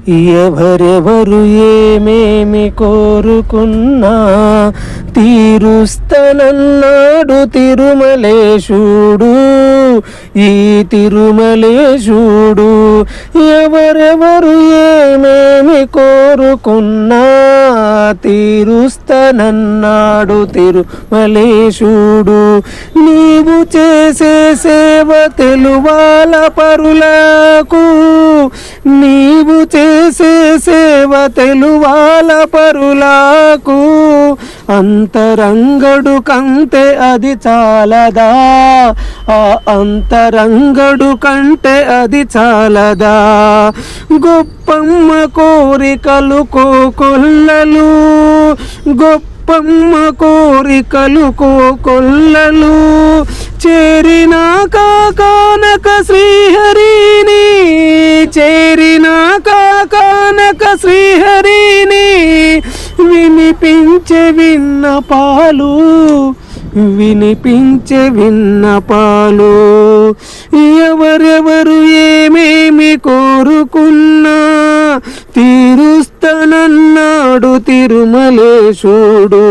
ఎవరెవరు ఏమేమి కోరుకున్నా తీరుస్తనన్నాడు తిరుమలేశుడు, ఈ తిరుమలేశుడు. ఎవరెవరు ఏమేమి కోరుకున్నా తీరుస్తనన్నాడు తిరుమలేశుడు. నీవు చేసే సేవ తెలువాల పరులకు, నీవు చేసే సేవ తెలువాల పరులకు. అంతరంగడు కంటే అది చాలదా, ఆ అంతరంగడు కంటే అది చాలదా. గొప్పమ్మ కోరికలు కోకొల్లలు, గొప్పమ్మ కోరికలు కోకొల్లలు. చేరినాక కానక శ్రీహరిని, చేరినాక కానక శ్రీహరిని. వినిపించే విన్నపాలు, వినిపించే విన్నపాలు. ఎవరెవరు ఏమేమి కోరుకున్నా తీరుస్తనన్నాడు తిరుమలేశుడు.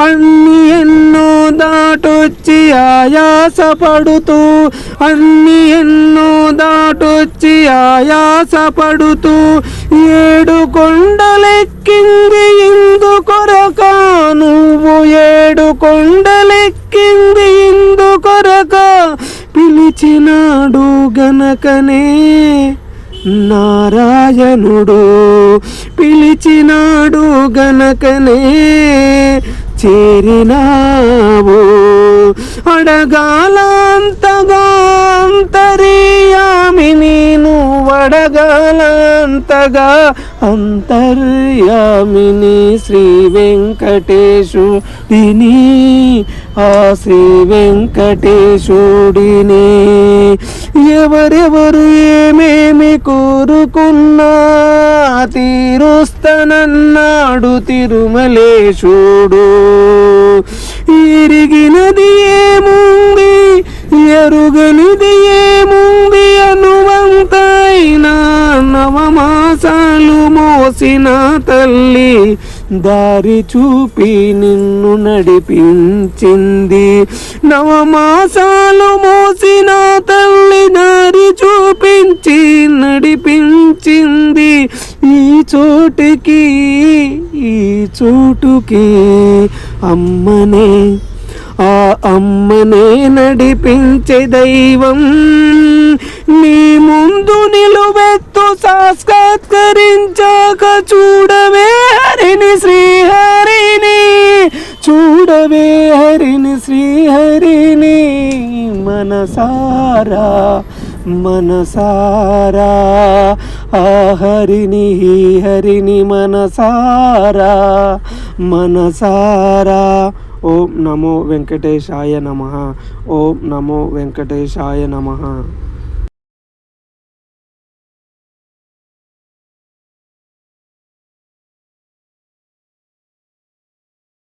అన్ని ఎన్నో దాటొచ్చి ఆయాసపడుతూ, అన్ని ఎన్నో దాటొచ్చి ఆయాసపడుతూ. ఏడు కొండలెక్కింది ఇందుకొరక, నువ్వు ఏడు కొండలెక్కింది ఇందుకొరక. పిలిచినాడు గనకనే నారాయణుడు, పిలిచినాడు గనకనే చేరినావు. అడగాల అంతగా అంతర్యామిని, నువ్వడగాల అంతగా అంతర్యామిని. శ్రీ వెంకటేశుడిని, ఆ శ్రీ వెంకటేశుడిని. ఎవరెవరు ఏమేమి కోరుకున్నా తీరుస్తనన్నాడు తిరుమలేశుడు. ఎరిగినది ఏముంది, ఎరుగనిది ఏముంది. అనువంతైన నవమాసాలు మోసిన తల్లి దారి చూపి నిన్ను నడిపించింది. నవమాసాలు మోసిన తల్లి దారి చూపించి నడిపించింది. ఈ చోటుకి, ఈ చోటుకి అమ్మనే, ఆ అమ్మనే నడిపించే దైవం. నీ ముందు నిలువెత్తు సాక్షాత్కరించాక చూడవే హరిని శ్రీహరిని, చూడవే హరిని శ్రీహరిని. మనసారా మనసారా ఆ హరిని హరిని మనసారా మనసారా. ఓం నమో వెంకటేశాయ నమః, ఓం నమో వెంకటేశాయ నమః.